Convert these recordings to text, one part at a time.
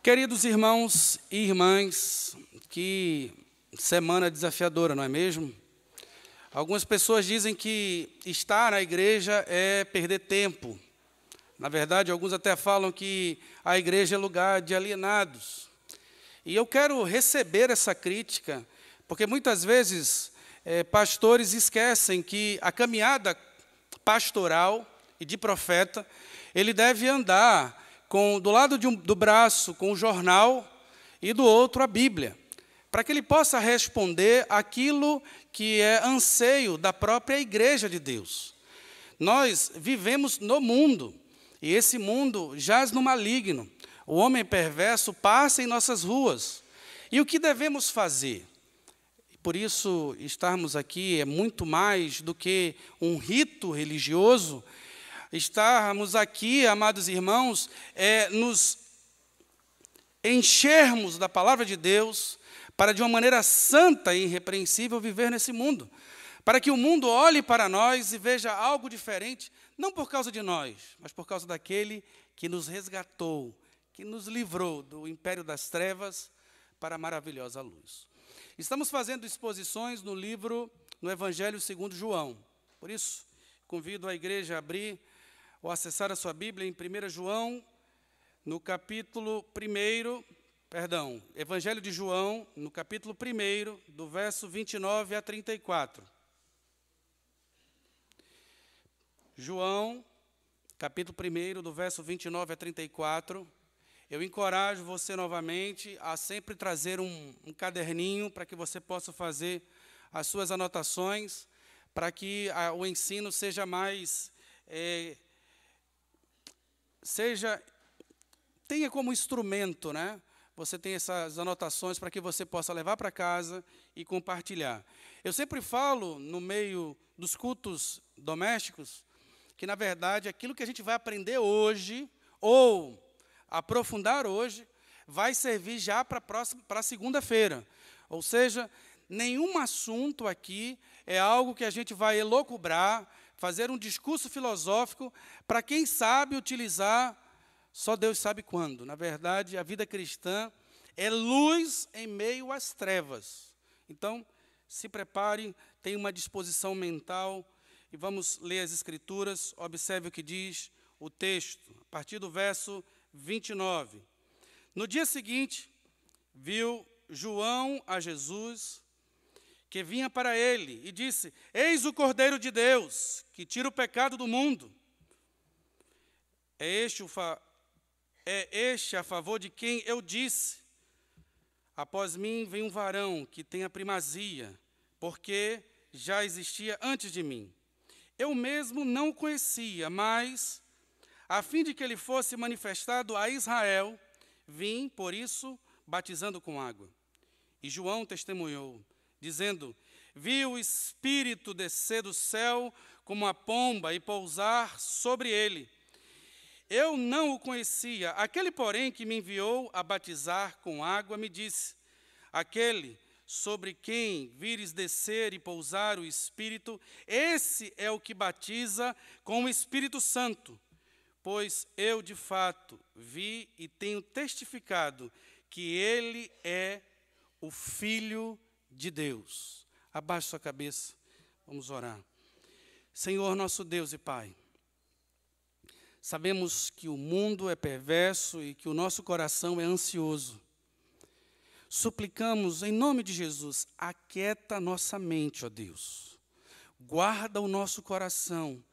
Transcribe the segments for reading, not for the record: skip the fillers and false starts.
Queridos irmãos e irmãs, que semana desafiadora, não é mesmo? Algumas pessoas dizem que estar na igreja é perder tempo. Na verdade, alguns até falam que a igreja é lugar de alienados. E eu quero receber essa crítica, porque muitas vezes pastores esquecem que a caminhada pastoral e de profeta, ele deve andar do lado do braço com o jornal e do outro a Bíblia, para que ele possa responder aquilo que é anseio da própria igreja de Deus. Nós vivemos no mundo, e esse mundo jaz no maligno. O homem perverso passa em nossas ruas. E o que devemos fazer? Por isso, estarmos aqui é muito mais do que um rito religioso. Estarmos aqui, amados irmãos, nos enchermos da palavra de Deus para, de uma maneira santa e irrepreensível, viver nesse mundo. Para que o mundo olhe para nós e veja algo diferente, não por causa de nós, mas por causa daquele que nos resgatou, que nos livrou do império das trevas para a maravilhosa luz. Estamos fazendo exposições no Evangelho segundo João. Por isso, convido a igreja a abrir ou acessar a sua Bíblia em 1 João, no capítulo 1, Evangelho de João, no capítulo 1, do verso 29 a 34. João, capítulo 1, do verso 29 a 34. Eu encorajo você novamente a sempre trazer um caderninho para que você possa fazer as suas anotações, para que o ensino seja mais... tenha como instrumento, né? Você tem essas anotações para que você possa levar para casa e compartilhar. Eu sempre falo, no meio dos cultos domésticos, que, na verdade, aquilo que a gente vai aprender hoje, ou aprofundar hoje, vai servir já para segunda-feira. Ou seja, nenhum assunto aqui é algo que a gente vai elocubrar, fazer um discurso filosófico, para quem sabe utilizar, só Deus sabe quando. Na verdade, a vida cristã é luz em meio às trevas. Então, se prepare, tenha uma disposição mental, e vamos ler as Escrituras. Observe o que diz o texto, a partir do verso 29. No dia seguinte, viu João a Jesus, que vinha para ele, e disse: Eis o Cordeiro de Deus, que tira o pecado do mundo. É este a favor de quem eu disse: após mim vem um varão que tem a primazia, porque já existia antes de mim. Eu mesmo não o conhecia, mas, a fim de que ele fosse manifestado a Israel, vim, por isso, batizando com água. E João testemunhou, dizendo: Vi o Espírito descer do céu como uma pomba e pousar sobre ele. Eu não o conhecia. Aquele, porém, que me enviou a batizar com água, me disse: aquele sobre quem vires descer e pousar o Espírito, esse é o que batiza com o Espírito Santo. Pois eu, de fato, vi e tenho testificado que ele é o Filho de Deus. Abaixe sua cabeça, vamos orar. Senhor, nosso Deus e Pai, sabemos que o mundo é perverso e que o nosso coração é ansioso. Suplicamos, em nome de Jesus, aquieta nossa mente, ó Deus. Guarda o nosso coração,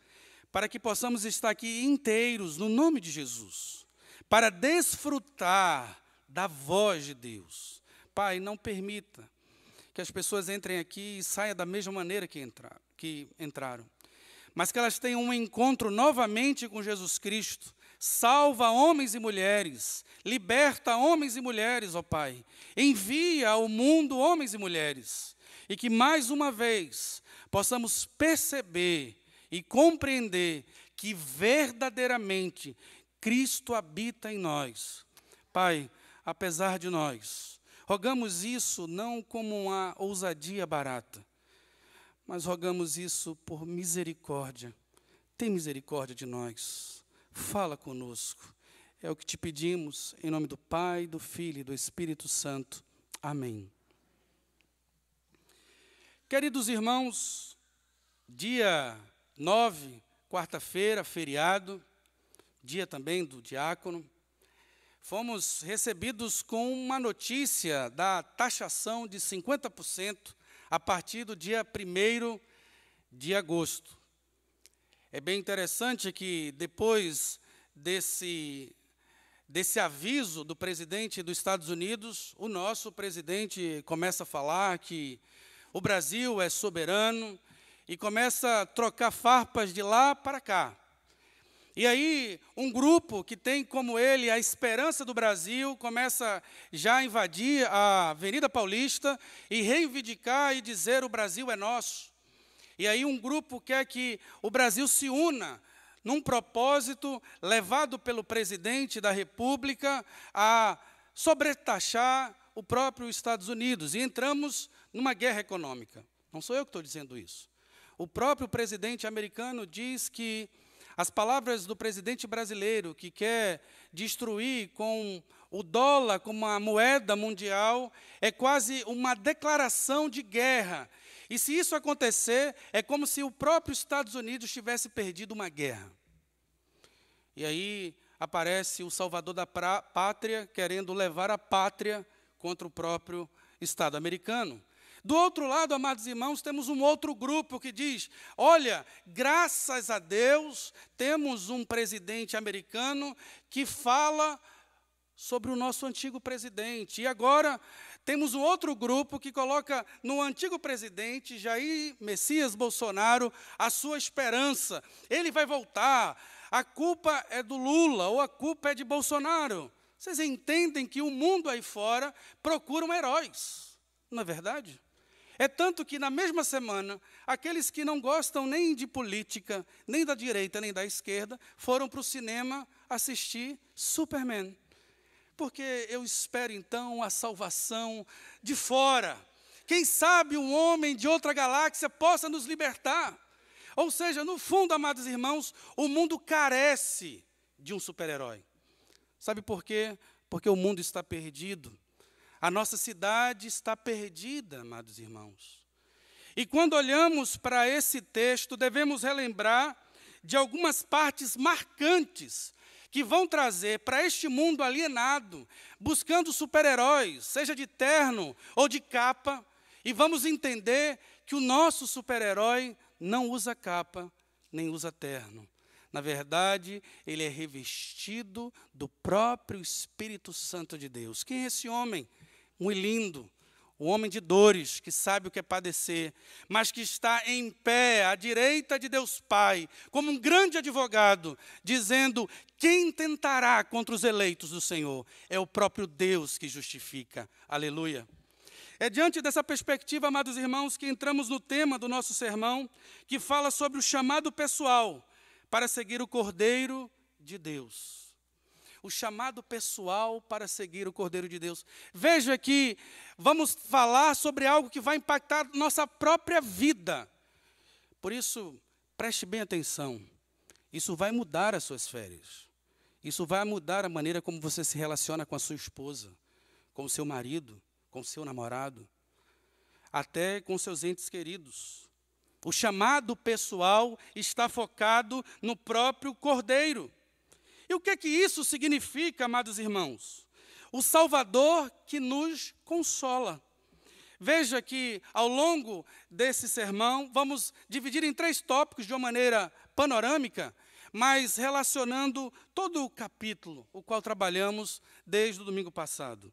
para que possamos estar aqui inteiros, no nome de Jesus, para desfrutar da voz de Deus. Pai, não permita que as pessoas entrem aqui e saiam da mesma maneira que entraram, mas que elas tenham um encontro novamente com Jesus Cristo. Salva homens e mulheres, liberta homens e mulheres, ó Pai. Envia ao mundo homens e mulheres, e que mais uma vez possamos perceber e compreender que verdadeiramente Cristo habita em nós. Pai, apesar de nós, rogamos isso não como uma ousadia barata, mas rogamos isso por misericórdia. Tem misericórdia de nós. Fala conosco. É o que te pedimos, em nome do Pai, do Filho e do Espírito Santo. Amém. Queridos irmãos, dia 9, quarta-feira, feriado, dia também do diácono, fomos recebidos com uma notícia da taxação de 50% a partir do dia 1º de agosto. É bem interessante que depois desse aviso do presidente dos Estados Unidos, o nosso presidente começa a falar que o Brasil é soberano e começa a trocar farpas de lá para cá. E aí, um grupo que tem como ele a esperança do Brasil começa já a invadir a Avenida Paulista e reivindicar e dizer o Brasil é nosso. E aí um grupo quer que o Brasil se una num propósito levado pelo presidente da República a sobretaxar o próprio Estados Unidos. E entramos numa guerra econômica. Não sou eu que estou dizendo isso. O próprio presidente americano diz que as palavras do presidente brasileiro, que quer destruir com o dólar como a moeda mundial, é quase uma declaração de guerra. E se isso acontecer, é como se o próprio Estados Unidos tivesse perdido uma guerra. E aí aparece o salvador da pátria, querendo levar a pátria contra o próprio Estado americano. Do outro lado, amados irmãos, temos um outro grupo que diz, olha, graças a Deus, temos um presidente americano que fala sobre o nosso antigo presidente. E agora temos um outro grupo que coloca no antigo presidente, Jair Messias Bolsonaro, a sua esperança. Ele vai voltar, a culpa é do Lula ou a culpa é de Bolsonaro. Vocês entendem que o mundo aí fora procura heróis, não é verdade? É tanto que, na mesma semana, aqueles que não gostam nem de política, nem da direita, nem da esquerda, foram para o cinema assistir Superman. Porque eu espero, então, a salvação de fora. Quem sabe um homem de outra galáxia possa nos libertar. Ou seja, no fundo, amados irmãos, o mundo carece de um super-herói. Sabe por quê? Porque o mundo está perdido. A nossa cidade está perdida, amados irmãos. E quando olhamos para esse texto, devemos relembrar de algumas partes marcantes que vão trazer para este mundo alienado, buscando super-heróis, seja de terno ou de capa, e vamos entender que o nosso super-herói não usa capa, nem usa terno. Na verdade, ele é revestido do próprio Espírito Santo de Deus. Quem é esse homem? Muito lindo, um homem de dores, que sabe o que é padecer, mas que está em pé, à direita de Deus Pai, como um grande advogado, dizendo, quem tentará contra os eleitos do Senhor? É o próprio Deus que justifica. Aleluia. É diante dessa perspectiva, amados irmãos, que entramos no tema do nosso sermão, que fala sobre o chamado pessoal para seguir o Cordeiro de Deus. O chamado pessoal para seguir o Cordeiro de Deus. Veja que vamos falar sobre algo que vai impactar nossa própria vida. Por isso, preste bem atenção. Isso vai mudar as suas férias. Isso vai mudar a maneira como você se relaciona com a sua esposa, com o seu marido, com o seu namorado, até com seus entes queridos. O chamado pessoal está focado no próprio Cordeiro. E o que é que isso significa, amados irmãos? O Salvador que nos consola. Veja que, ao longo desse sermão, vamos dividir em 3 tópicos de uma maneira panorâmica, mas relacionando todo o capítulo, o qual trabalhamos desde o domingo passado.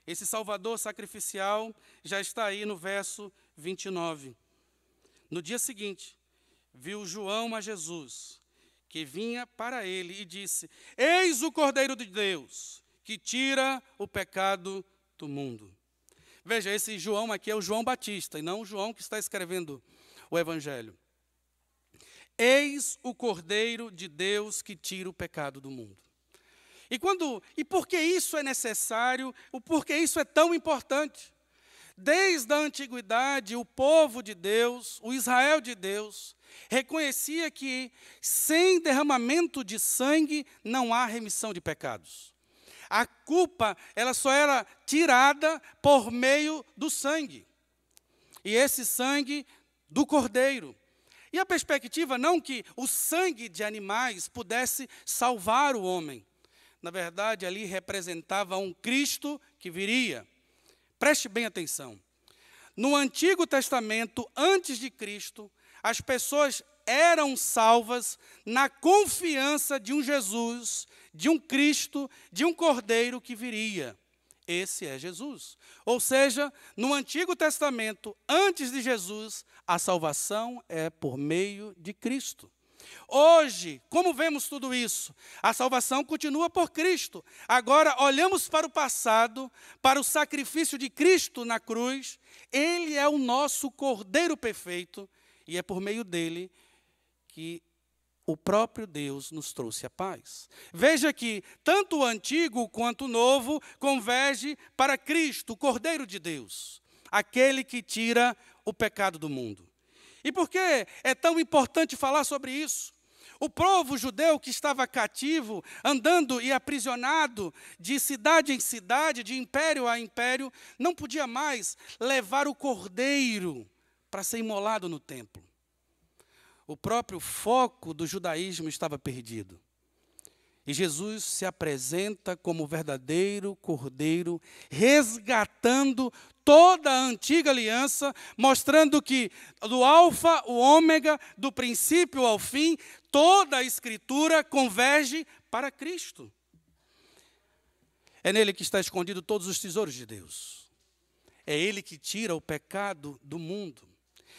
Esse Salvador sacrificial já está aí no verso 29. No dia seguinte, viu João a Jesus, que vinha para ele e disse, eis o Cordeiro de Deus, que tira o pecado do mundo. Veja, esse João aqui é o João Batista, e não o João que está escrevendo o Evangelho. Eis o Cordeiro de Deus que tira o pecado do mundo. E por que isso é necessário? Por que isso é tão importante? Desde a antiguidade, o povo de Deus, o Israel de Deus, reconhecia que sem derramamento de sangue não há remissão de pecados. A culpa, ela só era tirada por meio do sangue. E esse sangue do Cordeiro. E a perspectiva não que o sangue de animais pudesse salvar o homem. Na verdade, ali representava um Cristo que viria. Preste bem atenção. No Antigo Testamento, antes de Cristo, as pessoas eram salvas na confiança de um Jesus, de um Cristo, de um Cordeiro que viria. Esse é Jesus. Ou seja, no Antigo Testamento, antes de Jesus, a salvação é por meio de Cristo. Hoje, como vemos tudo isso? A salvação continua por Cristo. Agora, olhamos para o passado, para o sacrifício de Cristo na cruz. Ele é o nosso Cordeiro perfeito e é por meio dele que o próprio Deus nos trouxe a paz. Veja que tanto o Antigo quanto o Novo converge para Cristo, o Cordeiro de Deus, aquele que tira o pecado do mundo. E por que é tão importante falar sobre isso? O povo judeu que estava cativo, andando e aprisionado de cidade em cidade, de império a império, não podia mais levar o cordeiro para ser imolado no templo. O próprio foco do judaísmo estava perdido. E Jesus se apresenta como o verdadeiro cordeiro, resgatando toda a antiga aliança, mostrando que do alfa, o ômega, do princípio ao fim, toda a Escritura converge para Cristo. É nele que está escondido todos os tesouros de Deus. É ele que tira o pecado do mundo.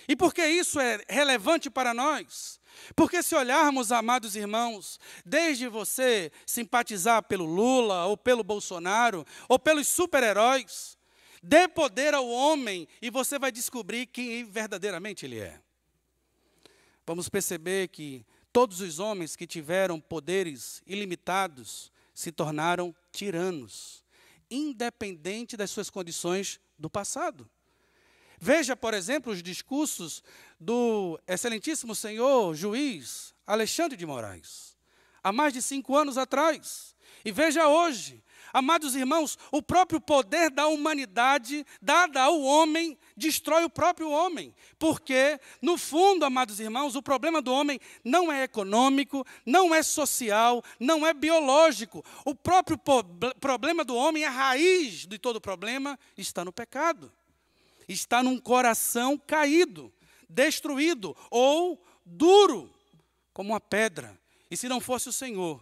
E por que isso é relevante para nós? Porque se olharmos, amados irmãos, desde você simpatizar pelo Lula, ou pelo Bolsonaro, ou pelos super-heróis, dê poder ao homem e você vai descobrir quem verdadeiramente ele é. Vamos perceber que todos os homens que tiveram poderes ilimitados se tornaram tiranos, independente das suas condições do passado. Veja, por exemplo, os discursos do excelentíssimo senhor juiz Alexandre de Moraes, há mais de 5 anos atrás. E veja hoje, amados irmãos, o próprio poder da humanidade dada ao homem destrói o próprio homem. Porque, no fundo, amados irmãos, o problema do homem não é econômico, não é social, não é biológico. O próprio problema do homem, a raiz de todo problema, está no pecado. Está num coração caído, destruído ou duro, como uma pedra. E se não fosse o Senhor,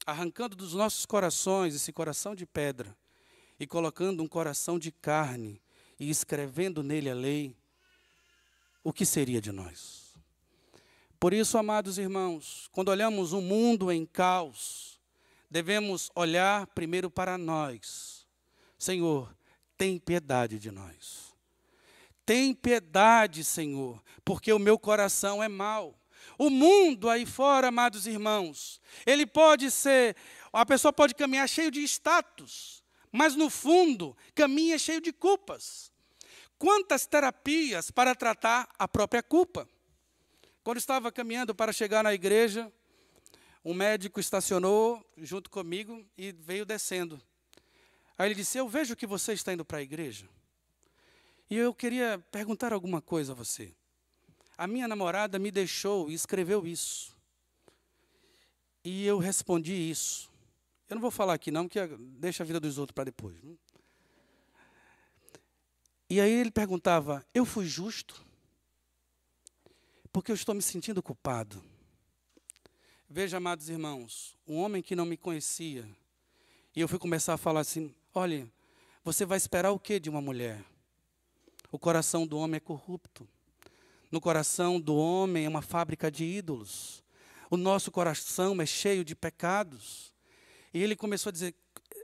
arrancando dos nossos corações esse coração de pedra e colocando um coração de carne e escrevendo nele a lei, o que seria de nós? Por isso, amados irmãos, quando olhamos um mundo em caos, devemos olhar primeiro para nós. Senhor, tem piedade de nós. Tem piedade, Senhor, porque o meu coração é mau. O mundo aí fora, amados irmãos, ele pode ser, a pessoa pode caminhar cheio de status, mas no fundo caminha cheio de culpas. Quantas terapias para tratar a própria culpa? Quando estava caminhando para chegar na igreja, um médico estacionou junto comigo e veio descendo. Aí ele disse: eu vejo que você está indo para a igreja. E eu queria perguntar alguma coisa a você. A minha namorada me deixou e escreveu isso. E eu respondi isso. Eu não vou falar aqui não, porque deixa a vida dos outros para depois. E aí ele perguntava: eu fui justo? Porque eu estou me sentindo culpado. Veja, amados irmãos, um homem que não me conhecia, e eu fui começar a falar assim: olha, você vai esperar o quê de uma mulher? O coração do homem é corrupto. No coração do homem é uma fábrica de ídolos. O nosso coração é cheio de pecados. E ele começou a dizer: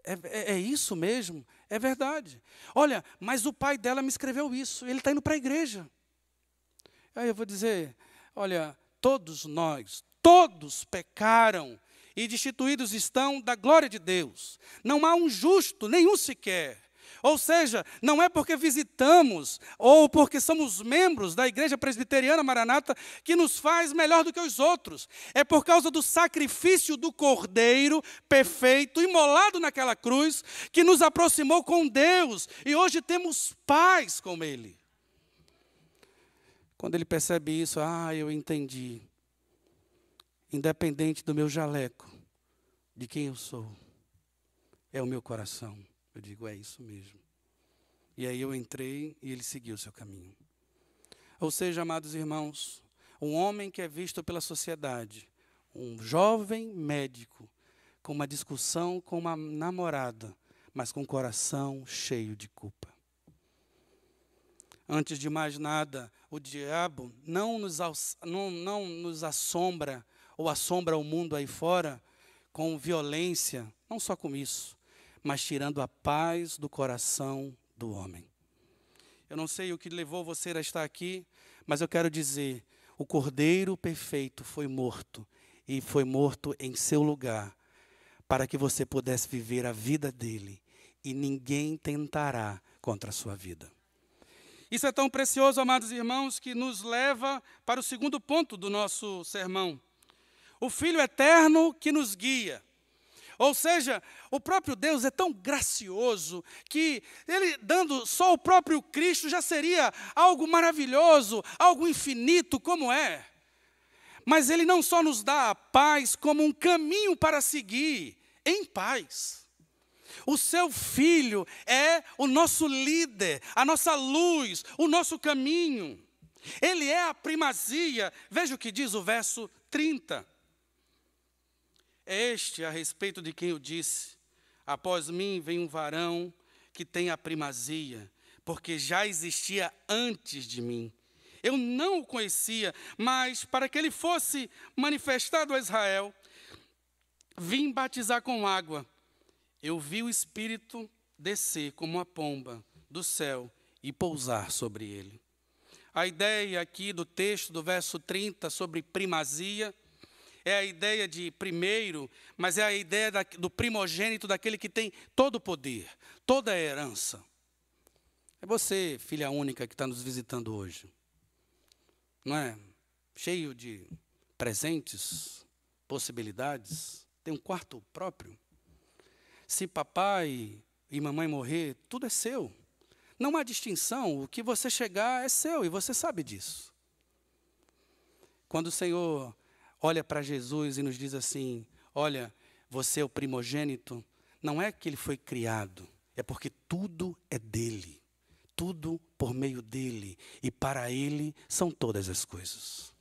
é isso mesmo? É verdade. Olha, mas o pai dela me escreveu isso, ele está indo para a igreja. Aí eu vou dizer: olha, todos nós, todos pecaram e destituídos estão da glória de Deus. Não há um justo, nenhum sequer. Ou seja, não é porque visitamos ou porque somos membros da Igreja Presbiteriana Maranata que nos faz melhor do que os outros. É por causa do sacrifício do Cordeiro perfeito, imolado naquela cruz, que nos aproximou com Deus e hoje temos paz com Ele. Quando ele percebe isso, eu entendi. Independente do meu jaleco, de quem eu sou, é o meu coração. Eu digo, é isso mesmo. E aí eu entrei e ele seguiu o seu caminho. Ou seja, amados irmãos, um homem que é visto pela sociedade, um jovem médico, com uma discussão com uma namorada, mas com o coração cheio de culpa. Antes de mais nada, o diabo não nos assombra ou assombra o mundo aí fora com violência, não só com isso, mas tirando a paz do coração do homem. Eu não sei o que levou você a estar aqui, mas eu quero dizer, o Cordeiro perfeito foi morto, e foi morto em seu lugar, para que você pudesse viver a vida dele, e ninguém tentará contra a sua vida. Isso é tão precioso, amados irmãos, que nos leva para o segundo ponto do nosso sermão. O Filho eterno que nos guia. Ou seja, o próprio Deus é tão gracioso que Ele dando só o próprio Cristo já seria algo maravilhoso, algo infinito como é. Mas Ele não só nos dá a paz como um caminho para seguir em paz. O seu Filho é o nosso líder, a nossa luz, o nosso caminho. Ele é a primazia. Veja o que diz o verso 30. É este a respeito de quem eu disse, após mim vem um varão que tem a primazia, porque já existia antes de mim. Eu não o conhecia, mas para que ele fosse manifestado a Israel, vim batizar com água. Eu vi o Espírito descer como uma pomba do céu e pousar sobre ele. A ideia aqui do texto, do verso 30, sobre primazia, é a ideia de primeiro, mas é a ideia do primogênito, daquele que tem todo o poder, toda a herança. É você, filha única, que está nos visitando hoje. Não é? Cheio de presentes, possibilidades, tem um quarto próprio. Se papai e mamãe morrer, tudo é seu. Não há distinção, o que você chegar é seu, e você sabe disso. Quando o Senhor olha para Jesus e nos diz assim, olha, você é o primogênito, não é que ele foi criado, é porque tudo é dele, tudo por meio dele, e para ele são todas as coisas.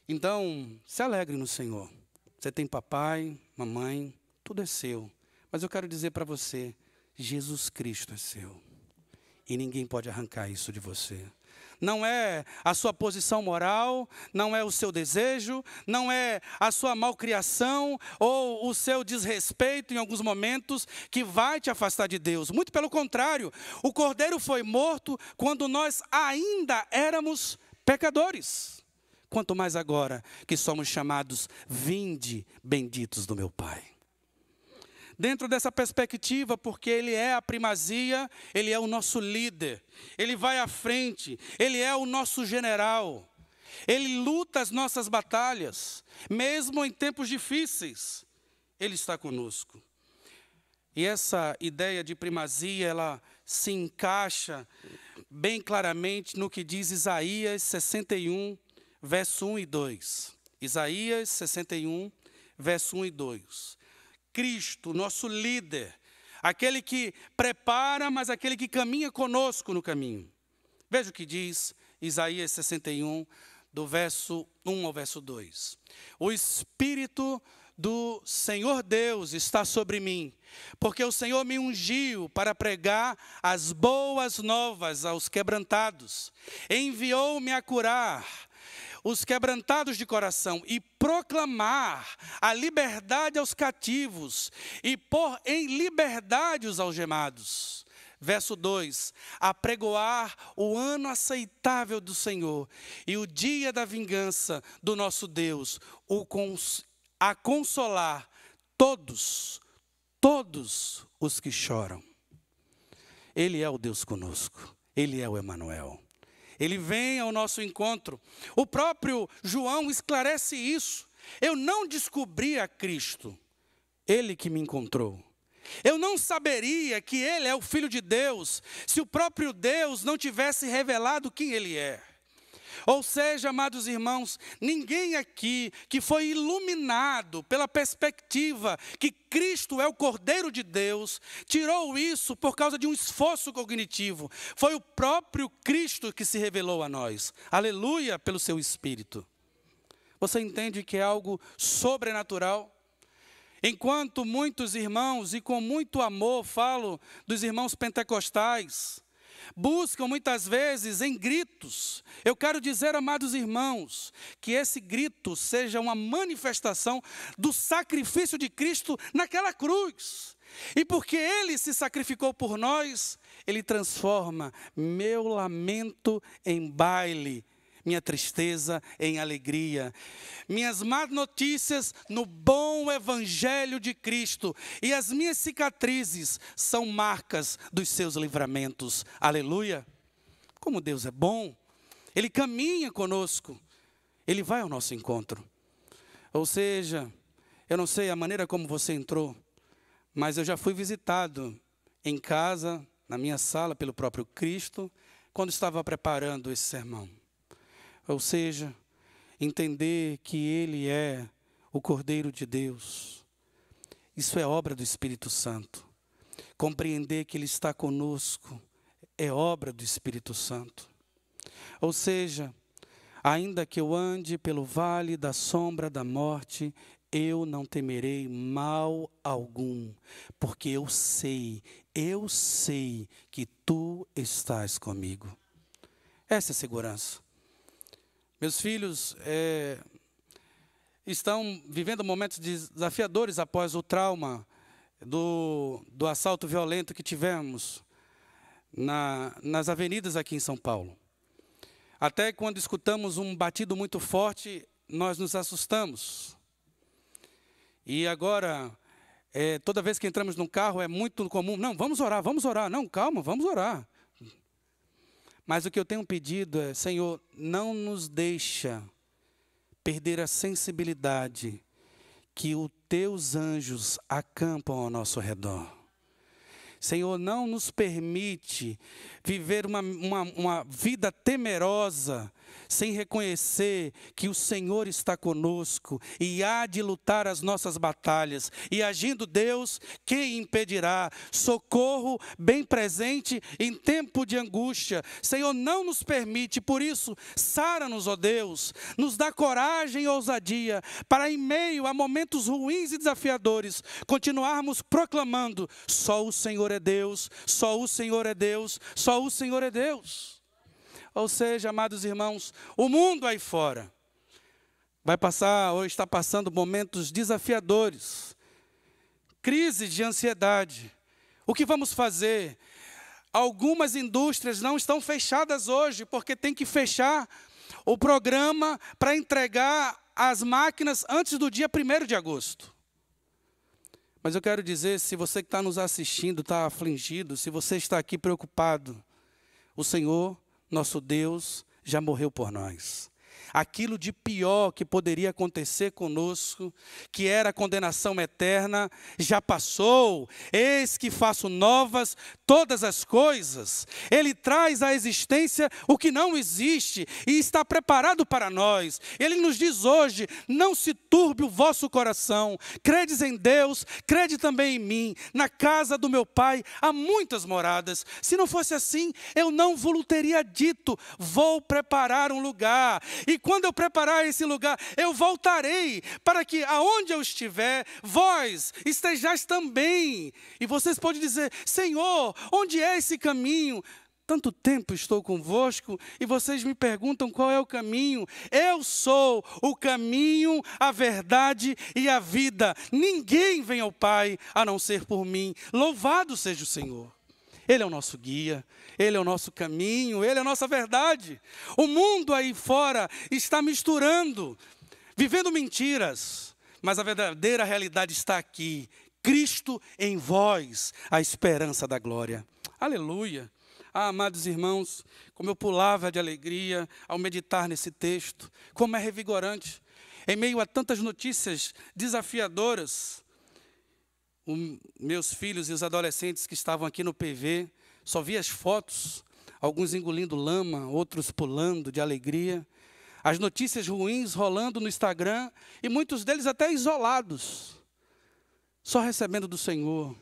Então, se alegre no Senhor. Você tem papai, mamãe, tudo é seu. Mas eu quero dizer para você, Jesus Cristo é seu. E ninguém pode arrancar isso de você. Não é a sua posição moral, não é o seu desejo, não é a sua malcriação ou o seu desrespeito em alguns momentos que vai te afastar de Deus. Muito pelo contrário, o Cordeiro foi morto quando nós ainda éramos pecadores. Quanto mais agora que somos chamados, vinde, benditos do meu Pai. Dentro dessa perspectiva, porque Ele é a primazia, Ele é o nosso líder, Ele vai à frente, Ele é o nosso general, Ele luta as nossas batalhas, mesmo em tempos difíceis, Ele está conosco. E essa ideia de primazia, ela se encaixa bem claramente no que diz Isaías 61, verso 1 e 2. Isaías 61, verso 1 e 2. Cristo, nosso líder, aquele que prepara, mas aquele que caminha conosco no caminho. Veja o que diz Isaías 61, do verso 1 ao verso 2. O Espírito do Senhor Deus está sobre mim, porque o Senhor me ungiu para pregar as boas novas aos quebrantados. Enviou-me a curar os quebrantados de coração e proclamar a liberdade aos cativos e pôr em liberdade os algemados. Verso 2, apregoar o ano aceitável do Senhor e o dia da vingança do nosso Deus, a consolar todos os que choram. Ele é o Deus conosco. Ele é o Emanuel. Ele vem ao nosso encontro. O próprio João esclarece isso. Eu não descobri a Cristo. Ele que me encontrou. Eu não saberia que Ele é o Filho de Deus se o próprio Deus não tivesse revelado quem Ele é. Ou seja, amados irmãos, ninguém aqui que foi iluminado pela perspectiva que Cristo é o Cordeiro de Deus, tirou isso por causa de um esforço cognitivo. Foi o próprio Cristo que se revelou a nós. Aleluia, pelo seu Espírito. Você entende que é algo sobrenatural? Enquanto muitos irmãos, e com muito amor falo dos irmãos pentecostais, buscam muitas vezes em gritos. Eu quero dizer, amados irmãos, que esse grito seja uma manifestação do sacrifício de Cristo naquela cruz. E porque Ele se sacrificou por nós, Ele transforma meu lamento em baile, minha tristeza em alegria, minhas más notícias no bom evangelho de Cristo, e as minhas cicatrizes são marcas dos seus livramentos. Aleluia! Como Deus é bom, Ele caminha conosco, Ele vai ao nosso encontro. Ou seja, eu não sei a maneira como você entrou, mas eu já fui visitado em casa, na minha sala, pelo próprio Cristo, quando estava preparando esse sermão. Ou seja, entender que Ele é o Cordeiro de Deus. Isso é obra do Espírito Santo. Compreender que Ele está conosco é obra do Espírito Santo. Ou seja, ainda que eu ande pelo vale da sombra da morte, eu não temerei mal algum, porque eu sei que Tu estás comigo. Essa é a segurança. Meus filhos estão vivendo momentos desafiadores após o trauma do assalto violento que tivemos nas avenidas aqui em São Paulo. Até quando escutamos um batido muito forte, nós nos assustamos. E agora, toda vez que entramos num carro, é muito comum, não, vamos orar, não, calma, vamos orar. Mas o que eu tenho pedido é, Senhor, não nos deixa perder a sensibilidade que os Teus anjos acampam ao nosso redor. Senhor, não nos permite viver uma vida temerosa, sem reconhecer que o Senhor está conosco e há de lutar as nossas batalhas. E agindo Deus, quem impedirá? Socorro bem presente em tempo de angústia. Senhor, não nos permite, por isso, sara-nos, ó Deus, nos dá coragem e ousadia, para em meio a momentos ruins e desafiadores, continuarmos proclamando, só o Senhor é Deus, só o Senhor é Deus, só o Senhor é Deus. Ou seja, amados irmãos, o mundo aí fora vai passar ou está passando momentos desafiadores, crises de ansiedade. O que vamos fazer? Algumas indústrias não estão fechadas hoje, porque tem que fechar o programa para entregar as máquinas antes do dia 1º de agosto. Mas eu quero dizer, se você que está nos assistindo, está afligido, se você está aqui preocupado, o Senhor, nosso Deus, já morreu por nós. Aquilo de pior que poderia acontecer conosco, que era a condenação eterna, já passou. Eis que faço novas todas as coisas. Ele traz à existência o que não existe e está preparado para nós. Ele nos diz hoje, não se turbe o vosso coração. Credes em Deus, crede também em mim. Na casa do meu Pai há muitas moradas. Se não fosse assim, eu não vos teria dito, vou preparar um lugar. E quando eu preparar esse lugar, eu voltarei, para que aonde eu estiver, vós estejais também. E vocês podem dizer, Senhor, onde é esse caminho? Tanto tempo estou convosco e vocês me perguntam qual é o caminho. Eu sou o caminho, a verdade e a vida. Ninguém vem ao Pai a não ser por mim. Louvado seja o Senhor. Ele é o nosso guia, Ele é o nosso caminho, Ele é a nossa verdade. O mundo aí fora está misturando, vivendo mentiras, mas a verdadeira realidade está aqui. Cristo em vós, a esperança da glória. Aleluia. Ah, amados irmãos, como eu pulava de alegria ao meditar nesse texto, como é revigorante. Em meio a tantas notícias desafiadoras, meus filhos e os adolescentes que estavam aqui no PV, só vi as fotos, alguns engolindo lama, outros pulando de alegria. As notícias ruins rolando no Instagram e muitos deles até isolados, só recebendo do Senhor,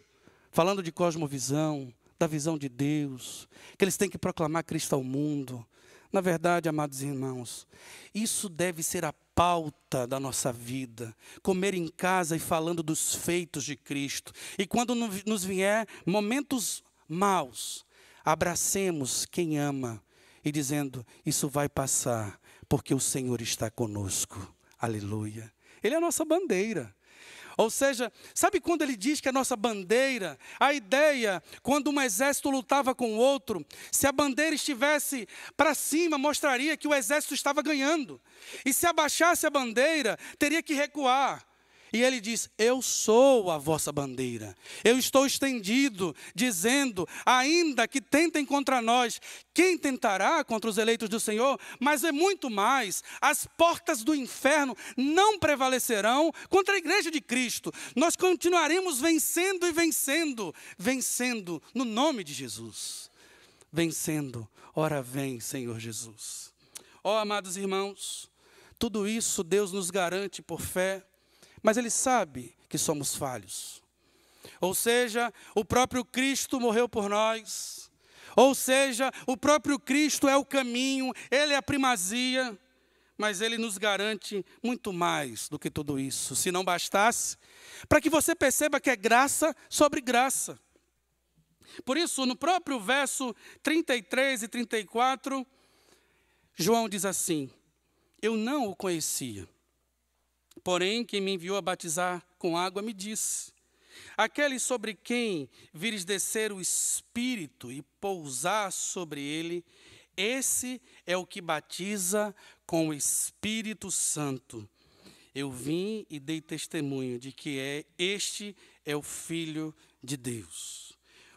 falando de cosmovisão, da visão de Deus, que eles têm que proclamar Cristo ao mundo. Na verdade, amados irmãos, isso deve ser a pauta da nossa vida, comer em casa e falando dos feitos de Cristo. E quando nos vier momentos maus, abracemos quem ama e dizendo, isso vai passar, porque o Senhor está conosco. Aleluia. Ele é a nossa bandeira. Ou seja, sabe quando ele diz que a nossa bandeira, a ideia, quando um exército lutava com o outro, se a bandeira estivesse para cima, mostraria que o exército estava ganhando. E se abaixasse a bandeira, teria que recuar. E ele diz, eu sou a vossa bandeira. Eu estou estendido, dizendo, ainda que tentem contra nós, quem tentará contra os eleitos do Senhor? Mas é muito mais, as portas do inferno não prevalecerão contra a igreja de Cristo. Nós continuaremos vencendo e vencendo, vencendo no nome de Jesus. Vencendo, ora vem, Senhor Jesus. Ó, amados irmãos, tudo isso Deus nos garante por fé. Mas Ele sabe que somos falhos. Ou seja, o próprio Cristo morreu por nós. Ou seja, o próprio Cristo é o caminho, Ele é a primazia. Mas Ele nos garante muito mais do que tudo isso. Se não bastasse, para que você perceba que é graça sobre graça. Por isso, no próprio verso 33 e 34, João diz assim, eu não o conhecia. Porém, quem me enviou a batizar com água me disse, aquele sobre quem vires descer o Espírito e pousar sobre ele, esse é o que batiza com o Espírito Santo. Eu vim e dei testemunho de que este é o Filho de Deus.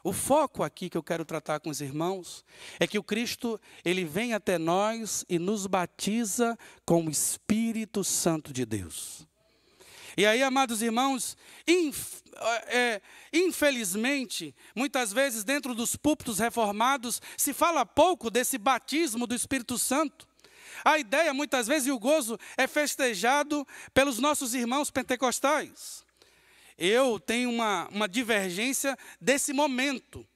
O foco aqui que eu quero tratar com os irmãos é que o Cristo, Ele vem até nós e nos batiza com o Espírito Santo de Deus. E aí, amados irmãos, infelizmente, muitas vezes dentro dos púlpitos reformados, se fala pouco desse batismo do Espírito Santo. A ideia, muitas vezes, e o gozo é festejado pelos nossos irmãos pentecostais. Eu tenho uma divergência desse momento.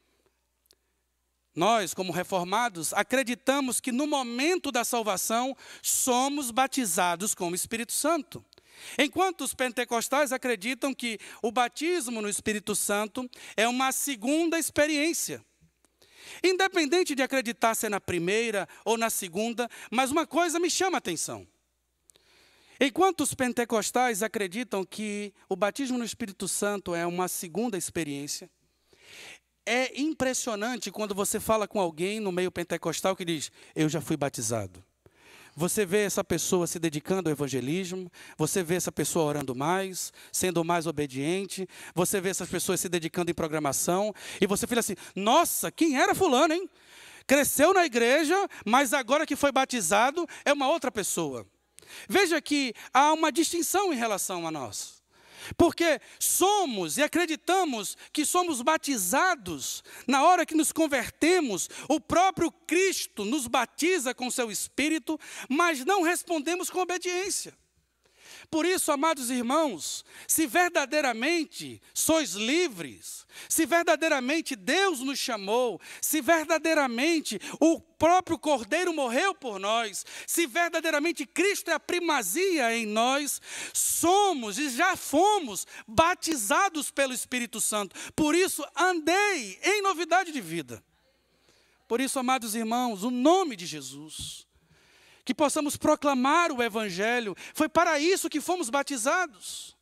Nós, como reformados, acreditamos que no momento da salvação, somos batizados com o Espírito Santo. Enquanto os pentecostais acreditam que o batismo no Espírito Santo é uma segunda experiência. Independente de acreditar se é na primeira ou na segunda, mas uma coisa me chama a atenção. Enquanto os pentecostais acreditam que o batismo no Espírito Santo é uma segunda experiência, é impressionante quando você fala com alguém no meio pentecostal que diz, eu já fui batizado. Você vê essa pessoa se dedicando ao evangelismo, você vê essa pessoa orando mais, sendo mais obediente, você vê essas pessoas se dedicando em programação, e você fica assim, nossa, quem era fulano, hein? Cresceu na igreja, mas agora que foi batizado, é uma outra pessoa. Veja que há uma distinção em relação a nós. Porque somos e acreditamos que somos batizados, na hora que nos convertemos, o próprio Cristo nos batiza com seu Espírito, mas não respondemos com obediência. Por isso, amados irmãos, se verdadeiramente sois livres, se verdadeiramente Deus nos chamou, se verdadeiramente o próprio Cordeiro morreu por nós, se verdadeiramente Cristo é a primazia em nós, somos e já fomos batizados pelo Espírito Santo. Por isso, andei em novidade de vida. Por isso, amados irmãos, o nome de Jesus, que possamos proclamar o Evangelho, foi para isso que fomos batizados.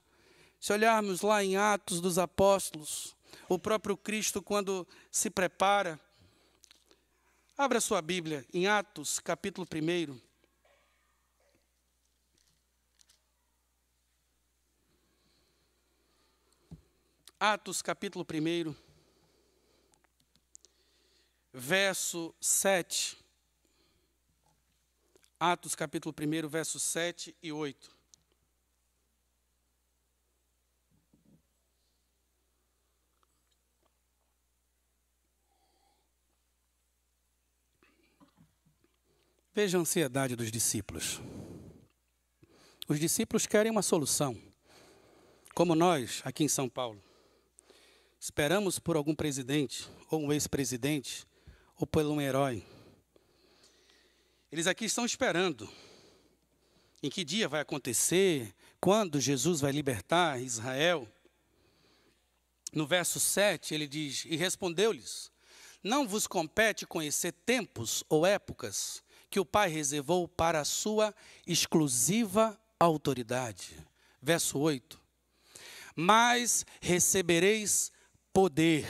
Se olharmos lá em Atos dos Apóstolos, o próprio Cristo, quando se prepara, abra sua Bíblia em Atos, capítulo 1. Atos, capítulo 1. verso 7. Atos capítulo 1, versos 7 e 8. Veja a ansiedade dos discípulos. Os discípulos querem uma solução. Como nós, aqui em São Paulo, esperamos por algum presidente, ou um ex-presidente, ou por um herói. Eles aqui estão esperando. Em que dia vai acontecer? Quando Jesus vai libertar Israel? No verso 7, ele diz, e respondeu-lhes, não vos compete conhecer tempos ou épocas que o Pai reservou para a sua exclusiva autoridade. Verso 8. Mas recebereis poder,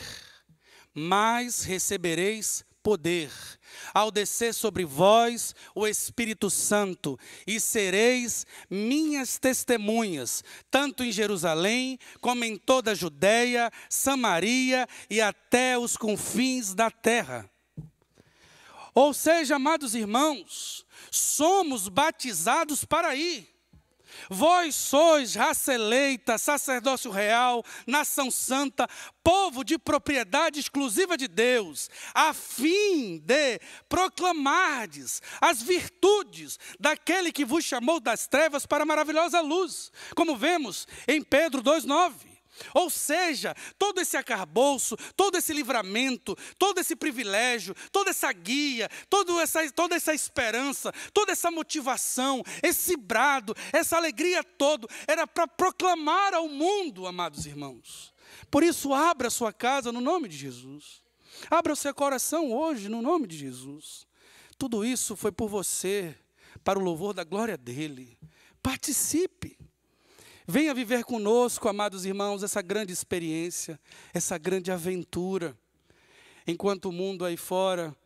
ao descer sobre vós o Espírito Santo, e sereis minhas testemunhas, tanto em Jerusalém, como em toda a Judeia, Samaria e até os confins da terra. Ou seja, amados irmãos, somos batizados para ir. Vós sois raça eleita, sacerdócio real, nação santa, povo de propriedade exclusiva de Deus, a fim de proclamardes as virtudes daquele que vos chamou das trevas para a maravilhosa luz, como vemos em Pedro 2,9. Ou seja, todo esse arcabouço, todo esse livramento, todo esse privilégio, toda essa guia, toda essa esperança, toda essa motivação, esse brado, essa alegria toda, era para proclamar ao mundo, amados irmãos. Por isso, abra a sua casa no nome de Jesus. Abra o seu coração hoje no nome de Jesus. Tudo isso foi por você, para o louvor da glória dele. Participe. Venha viver conosco, amados irmãos, essa grande experiência, essa grande aventura. Enquanto o mundo aí fora,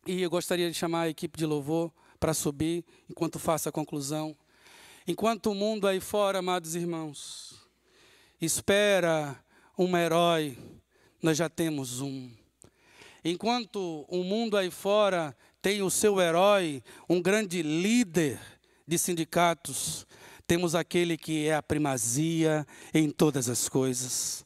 e eu gostaria de chamar a equipe de louvor para subir, enquanto faço a conclusão. Enquanto o mundo aí fora, amados irmãos, espera um herói, nós já temos um. Enquanto o mundo aí fora tem o seu herói, um grande líder de sindicatos, temos aquele que é a primazia em todas as coisas.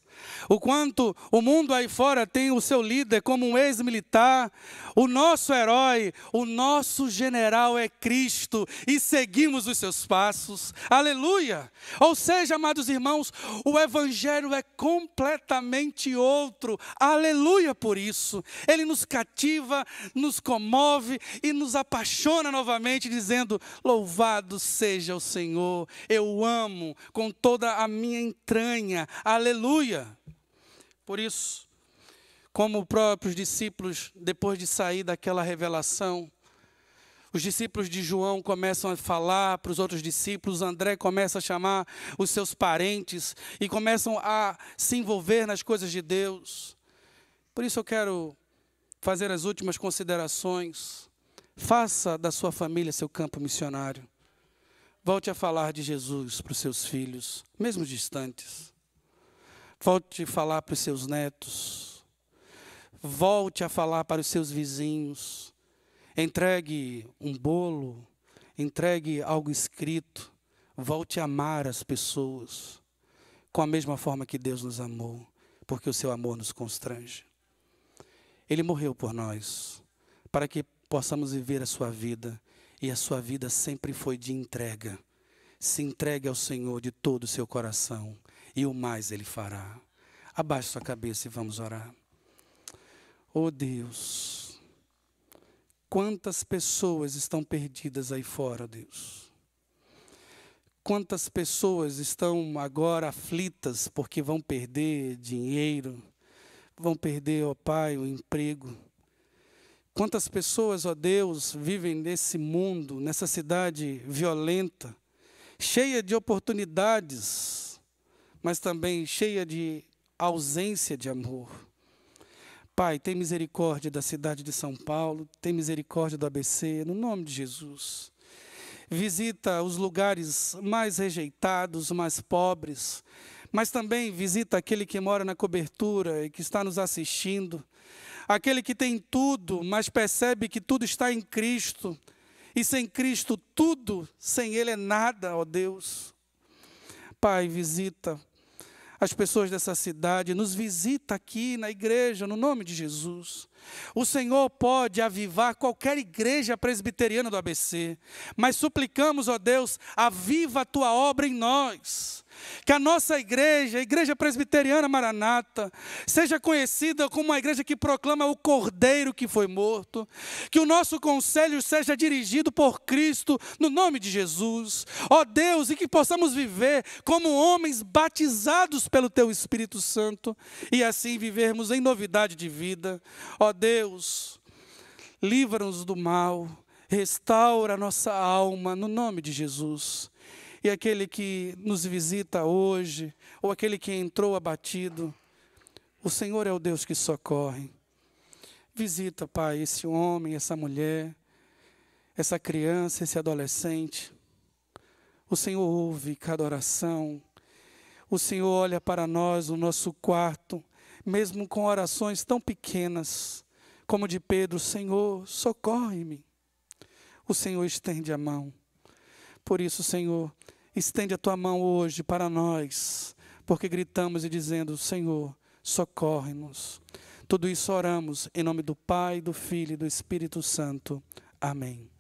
O quanto o mundo aí fora tem o seu líder como um ex-militar, o nosso herói, o nosso general é Cristo e seguimos os seus passos. Aleluia! Ou seja, amados irmãos, o evangelho é completamente outro. Aleluia por isso. Ele nos cativa, nos comove e nos apaixona novamente, dizendo, louvado seja o Senhor, eu amo com toda a minha entranha. Aleluia! Por isso, como os próprios discípulos, depois de sair daquela revelação, os discípulos de João começam a falar para os outros discípulos, André começa a chamar os seus parentes e começam a se envolver nas coisas de Deus. Por isso eu quero fazer as últimas considerações. Faça da sua família seu campo missionário. Volte a falar de Jesus para os seus filhos, mesmo distantes. Volte a falar para os seus netos. Volte a falar para os seus vizinhos. Entregue um bolo. Entregue algo escrito. Volte a amar as pessoas com a mesma forma que Deus nos amou, porque o seu amor nos constrange. Ele morreu por nós, para que possamos viver a sua vida, e a sua vida sempre foi de entrega. Se entregue ao Senhor de todo o seu coração, e o mais Ele fará. Abaixe sua cabeça e vamos orar. Oh Deus, quantas pessoas estão perdidas aí fora, Deus. Quantas pessoas estão agora aflitas porque vão perder dinheiro, vão perder, ó Pai, o emprego. Quantas pessoas, ó Deus, vivem nesse mundo, nessa cidade violenta, cheia de oportunidades, mas também cheia de ausência de amor. Pai, tem misericórdia da cidade de São Paulo, tem misericórdia do ABC, no nome de Jesus. Visita os lugares mais rejeitados, mais pobres, mas também visita aquele que mora na cobertura e que está nos assistindo. aquele que tem tudo, mas percebe que tudo está em Cristo, e sem Cristo tudo, sem Ele é nada, ó Deus. Pai, visita as pessoas dessa cidade, nos visita aqui na igreja, no nome de Jesus. O Senhor pode avivar qualquer igreja presbiteriana do ABC, mas suplicamos, ó Deus, aviva a Tua obra em nós. Que a nossa igreja, a Igreja Presbiteriana Maranata, seja conhecida como uma igreja que proclama o Cordeiro que foi morto. Que o nosso conselho seja dirigido por Cristo, no nome de Jesus. Ó Deus, e que possamos viver como homens batizados pelo Teu Espírito Santo, e assim vivermos em novidade de vida. Ó Deus, livra-nos do mal, restaura a nossa alma, no nome de Jesus. E aquele que nos visita hoje, ou aquele que entrou abatido, o Senhor é o Deus que socorre. Visita, Pai, esse homem, essa mulher, essa criança, esse adolescente. O Senhor ouve cada oração. O Senhor olha para nós, no nosso quarto, mesmo com orações tão pequenas, como de Pedro: Senhor, socorre-me. O Senhor estende a mão. Por isso, Senhor, estende a Tua mão hoje para nós, porque gritamos e dizendo: Senhor, socorre-nos. Tudo isso oramos em nome do Pai, do Filho e do Espírito Santo. Amém.